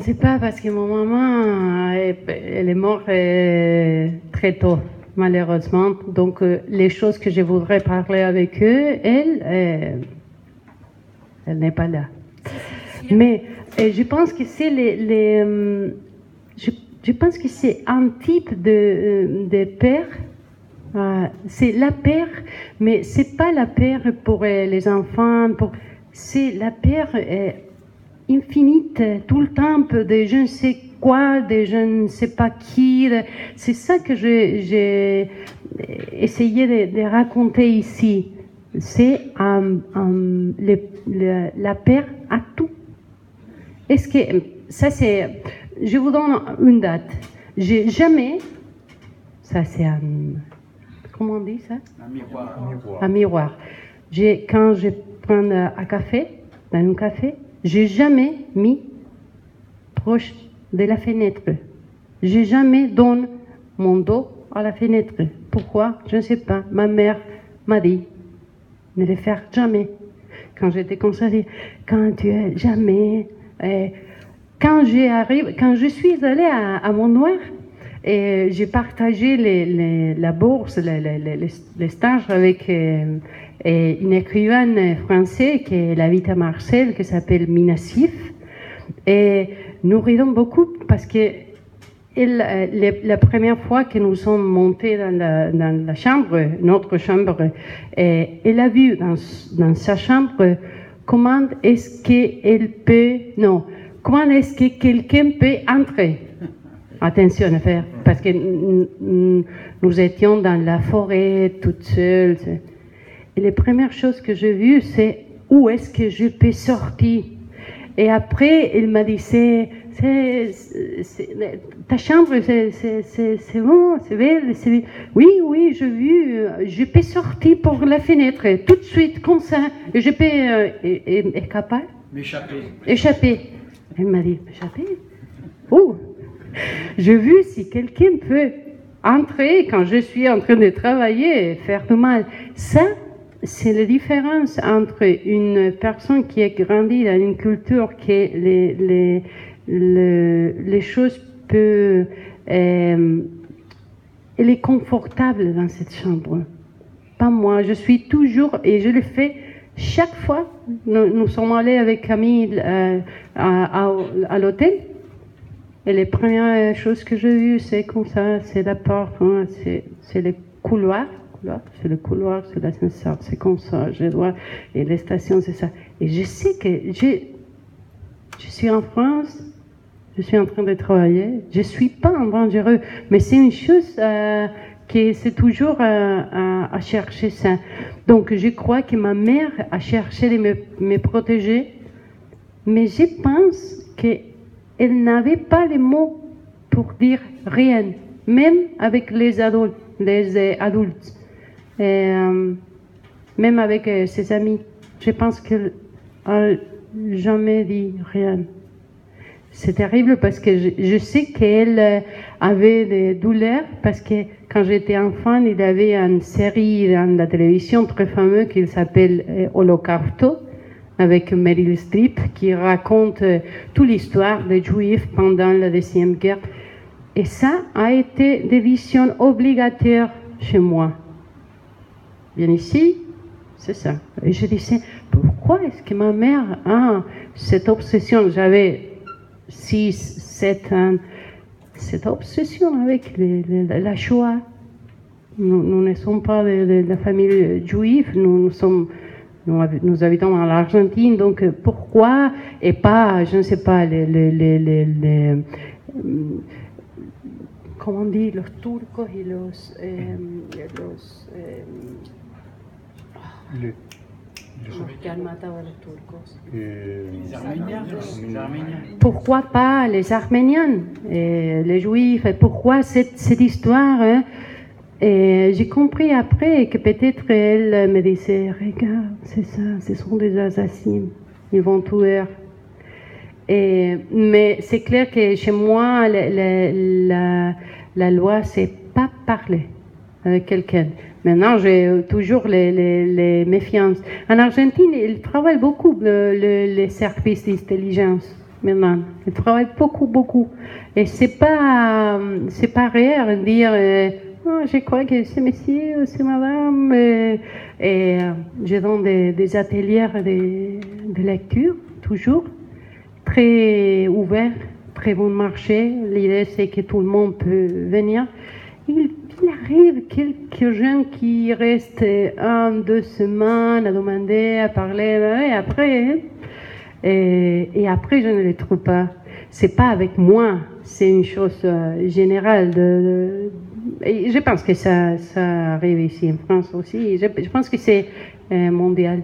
sais pas, parce que mon maman, elle est morte très tôt, malheureusement. Donc, les choses que je voudrais parler avec eux, elle n'est pas là. Mais je pense que c'est je pense que c'est un type de père. C'est la père, mais c'est pas la père pour les enfants. C'est la père infinite, tout le temps, de je ne sais quoi, de je ne sais pas qui. C'est ça que j'ai essayé de raconter ici. C'est la père à tout. Est-ce que ça c'est... Je vous donne une date. J'ai jamais... Ça c'est un... Comment on dit ça? Un miroir. Un miroir. Quand je prends un café, dans un café, j'ai jamais mis proche de la fenêtre. J'ai jamais donné mon dos à la fenêtre. Pourquoi? Je ne sais pas. Ma mère m'a dit ne le faire jamais. Quand j'étais comme ça, quand tu es jamais... quand je suis allée à Mont-Noir, et j'ai partagé la bourse, les stages avec une écrivaine française qui habite à Marseille, qui s'appelle Mina Sif. Et nous rions beaucoup parce que la première fois que nous sommes montés dans la chambre, notre chambre, elle a vu dans sa chambre comment est-ce que quelqu'un peut entrer. Attention à faire, parce que nous étions dans la forêt, toutes seules. Et les premières choses que j'ai vues, c'est où est-ce que je peux sortir. Et après, il m'a dit, ta chambre, c'est bon, c'est belle. Oui, j'ai vu, je peux sortir pour la fenêtre, tout de suite, comme ça. Et je peux échapper. Elle m'a dit, échapper? Oh! J'ai vu si quelqu'un peut entrer quand je suis en train de travailler et faire du mal. Ça, c'est la différence entre une personne qui a grandi dans une culture qui les choses peuvent... elle est confortable dans cette chambre. Pas moi. Je suis toujours, et je le fais chaque fois. Nous sommes allés avec Camille à l'hôtel. Et les premières choses que j'ai vues, c'est comme ça, c'est la porte, hein, c'est le couloir, c'est le couloir, c'est l'ascenseur, c'est comme ça, et les stations, c'est ça. Et je sais que je suis en France, je suis en train de travailler, je suis pas en dangereux, mais c'est une chose que c'est toujours à chercher ça. Donc je crois que ma mère a cherché de me protéger, mais je pense que elle n'avait pas les mots pour dire rien, même avec les adultes, même avec ses amis. Je pense qu'elle n'a jamais dit rien. C'est terrible parce que je sais qu'elle avait des douleurs parce que quand j'étais enfant, il y avait une série dans la télévision très fameuse qui s'appelle Holocausto, avec Meryl Streep, qui raconte toute l'histoire des Juifs pendant la Deuxième Guerre. Et ça a été des visions obligatoires chez moi. Bien ici, c'est ça. Et je disais, pourquoi est-ce que ma mère a cette obsession? J'avais 6, 7 ans. Cette obsession avec la Shoah. Nous ne sommes pas de la famille juive, nous habitons en Argentine, donc pourquoi et pas, je ne sais pas, comment on dit, los turcos et Les Arméniens. Pourquoi pas les Arméniens, les Juifs, pourquoi cette histoire, hein? Et j'ai compris après que peut-être elle me disait, regarde, c'est ça, ce sont des assassins, ils vont tuer. Mais c'est clair que chez moi, la loi, c'est pas parler avec quelqu'un. Maintenant, j'ai toujours les méfiances. En Argentine, ils travaillent beaucoup les services d'intelligence. maintenant. Il travaille beaucoup, beaucoup. Et c'est pas rare de dire oh, je crois que c'est monsieur ou c'est madame. Je donne des ateliers de lecture, toujours, très ouverts, très bon marché. L'idée, c'est que tout le monde peut venir. Il arrive quelques jeunes qui restent 1-2 semaines à demander, à parler, et après, je ne les trouve pas. C'est pas avec moi, c'est une chose générale. Et je pense que ça arrive ici en France aussi. Je pense que c'est mondial.